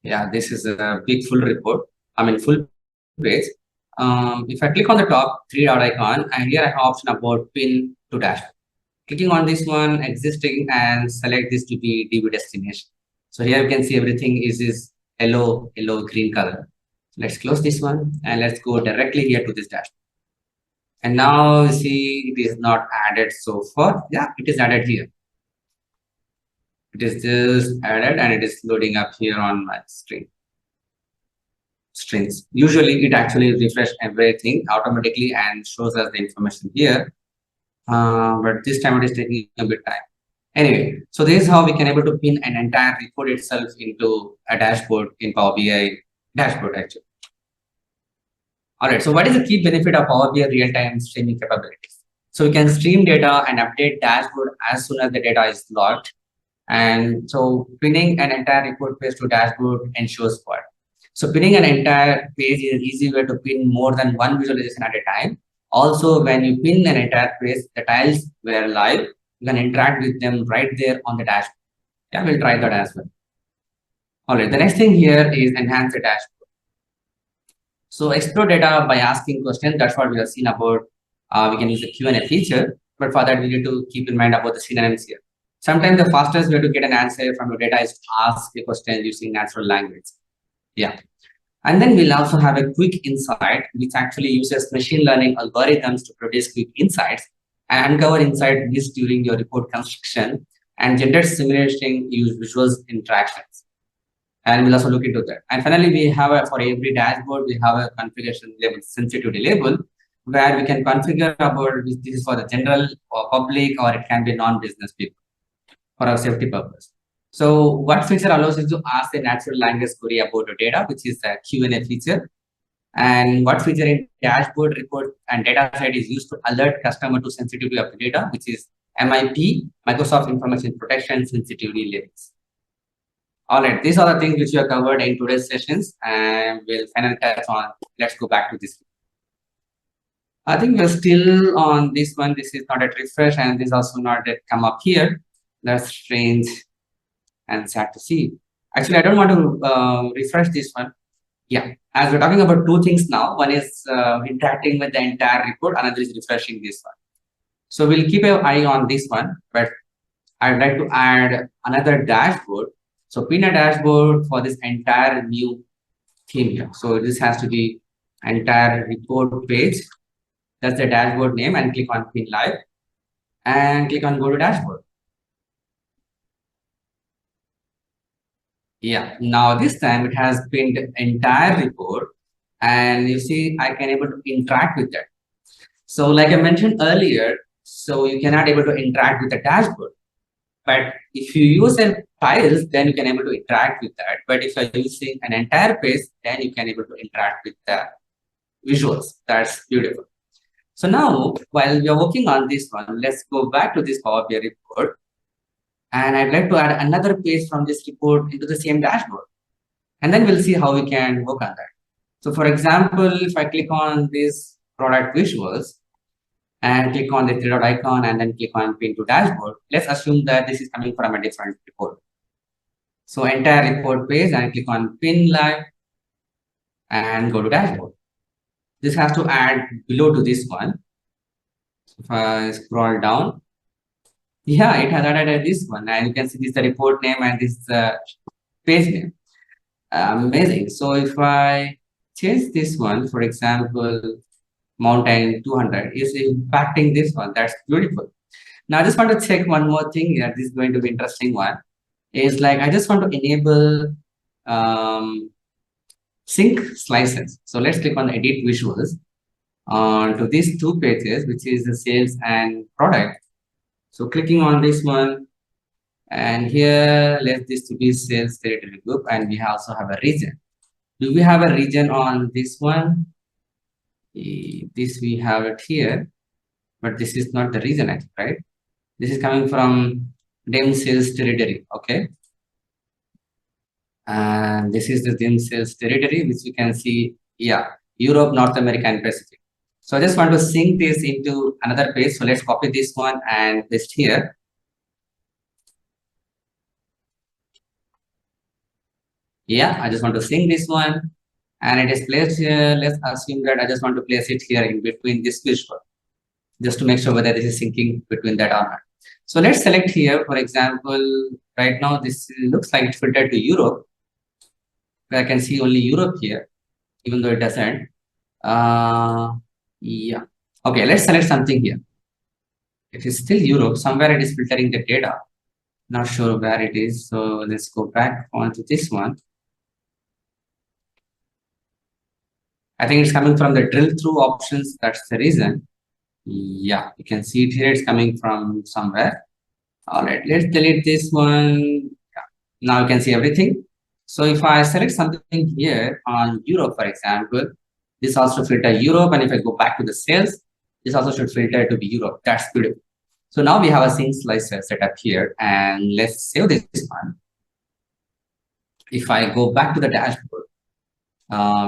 Yeah, this is a big full report. I mean, full page. If I click on the top three dot icon, and here I have option about pin to dashboard. Clicking on this one, existing, and select this to be DB destination. So here you can see everything is yellow, green color. Let's close this one and let's go directly here to this dashboard. And now you see it is not added so far. Yeah, it is added here. It is just added and it is loading up here on my screen. Strings. Usually it actually refreshes everything automatically and shows us the information here. But this time it is taking a bit time. Anyway, so this is how we can able to pin an entire report itself into a dashboard in Power BI dashboard actually. All right, so what is the key benefit of Power BI real-time streaming capabilities? So we can stream data and update dashboard as soon as the data is logged. And so pinning an entire report page to dashboard ensures what? So pinning an entire page is an easy way to pin more than one visualization at a time. Also, when you pin an entire page, the tiles were live. You can interact with them right there on the dashboard. Yeah, we'll try that as well. All right, the next thing here is enhance the dashboard. So explore data by asking questions. That's what we have seen about. We can use the Q&A feature, but for that we need to keep in mind about the synonyms here. Sometimes the fastest way to get an answer from your data is to ask a question using natural language. Yeah. And then we'll also have a quick insight, which actually uses machine learning algorithms to produce quick insights and uncover insight missed during your report construction and generate simulation use visuals interactions. And we'll also look into that. And finally, we have for every dashboard, we have a configuration label, sensitivity label, where we can configure about this is for the general or public, or it can be non-business people for our safety purpose. So what feature allows us to ask a natural language query about the data, which is the Q&A feature. And what feature in dashboard report and data set is used to alert customer to sensitivity of the data, which is MIP, Microsoft Information Protection Sensitivity Labels. All right, these are the things which we have covered in today's sessions, and we'll finally touch on. Let's go back to this. I think we're still on this one. This is not a refresh, and this also not yet come up here. That's strange and sad to see. Actually, I don't want to refresh this one. Yeah, as we're talking about two things now. One is interacting with the entire report. Another is refreshing this one. So we'll keep an eye on this one, but I'd like to add another dashboard. So pin a dashboard for this entire new theme here. So this has to be entire report page. That's the dashboard name, and click on pin live and click on go to dashboard. Yeah, now this time it has pinned entire report, and you see I can able to interact with that. So like I mentioned earlier, so you cannot able to interact with the dashboard. But if you use a tiles, then you can able to interact with that. But if you're using an entire page, then you can able to interact with the visuals. That's beautiful. So now, while we are working on this one, let's go back to this Power BI report. And I'd like to add another page from this report into the same dashboard. And then we'll see how we can work on that. So for example, if I click on this product visuals and click on the three dot icon and then click on pin to dashboard, let's assume that this is coming from a different report. So entire report page and click on pin live and go to dashboard. This has to add below to this one. So if I scroll down, yeah, it has added this one, and you can see this is the report name and this is the page name. Amazing. So if I change this one, for example, mountain 200 is impacting this one. That's beautiful. Now I just want to check one more thing here. This is going to be interesting one. Is like I just want to enable sync slices. So let's click on edit visuals to these two pages, which is the sales and product. So clicking on this one, and here let this to be sales territory group, and we also have a region. Do we have a region on this one? This we have it here. but this is not the reason, right? This is coming from dim sales territory, okay? And this is the dim sales territory, which we can see, yeah, Europe, North America, and Pacific. So I just want to sync this into another page. So let's copy this one and paste here. Yeah, I just want to sync this one, and it is placed here. Let's assume that I just want to place it here in between this visual, just to make sure whether this is syncing between that or not. So let's select here, for example, right now this looks like it's filtered to Europe. I can see only Europe here, even though it doesn't. Yeah. Okay, let's select something here. It is still Europe. Somewhere it is filtering the data. Not sure where it is. So let's go back onto this one. I think it's coming from the drill through options. That's the reason. Yeah, you can see it here. It's coming from somewhere. All right, let's delete this one. Yeah. Now you can see everything. So if I select something here on Europe, for example, this also filter Europe. And if I go back to the sales, this also should filter to be Europe. That's beautiful. So now we have a sync slicer set up here, and let's save this one. If I go back to the dashboard,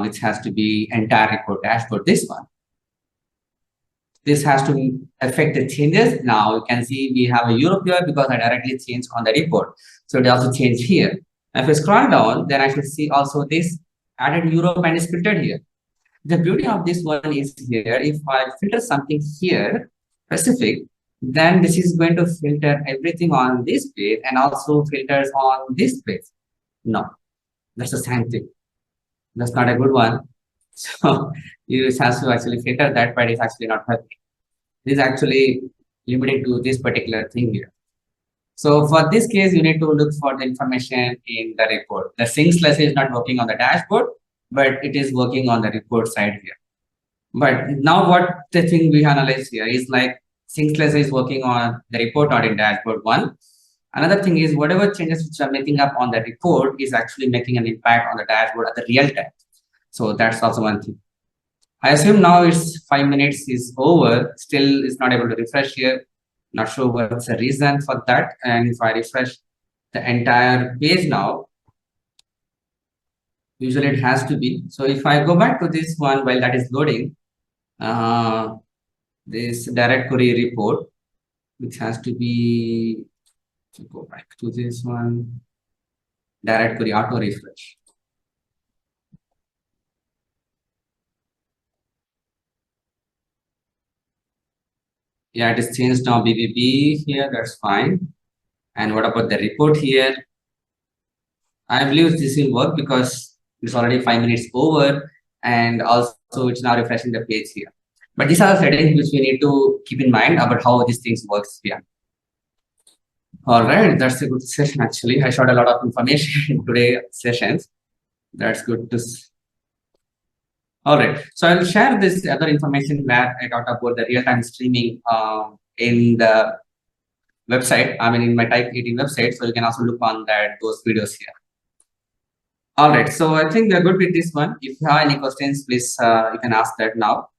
which has to be entire report dashboard, this one. This has to affect the changes. Now you can see we have a Europe here because I directly changed on the report. So it also changed here. If I scroll down, then I should see also this added Europe and is filtered here. The beauty of this one is here, if I filter something here, Pacific, then this is going to filter everything on this page and also filters on this page. No, that's the same thing. That's not a good one. So you have to actually filter that, but it's actually not helping. This is actually limited to this particular thing here. So for this case, you need to look for the information in the report. The sync slicer is not working on the dashboard, but it is working on the report side here. But now what the thing we analyze here is like sync slicer is working on the report, not in dashboard one. Another thing is whatever changes which are making up on the report is actually making an impact on the dashboard at the real time. So that's also one thing. I assume now it's 5 minutes is over. Still, it's not able to refresh here. Not sure what's the reason for that. And if I refresh the entire page now, usually it has to be. So if I go back to this one while that is loading, this direct query report, which has to be, to go back to this one, direct query auto refresh. Yeah, it is changed now BBB here, that's fine. And what about the report here? I believe this will work because it's already 5 minutes over, and also it's now refreshing the page here. But these are the settings which we need to keep in mind about how these things works here. All right, that's a good session actually. I showed a lot of information in today's sessions. That's good to see. All right, so I'll share this other information where I talked about the real-time streaming in the website. I mean, in my TAIK18 website, so you can also look on those videos here. All right, so I think we're good with this one. If you have any questions, please you can ask that now.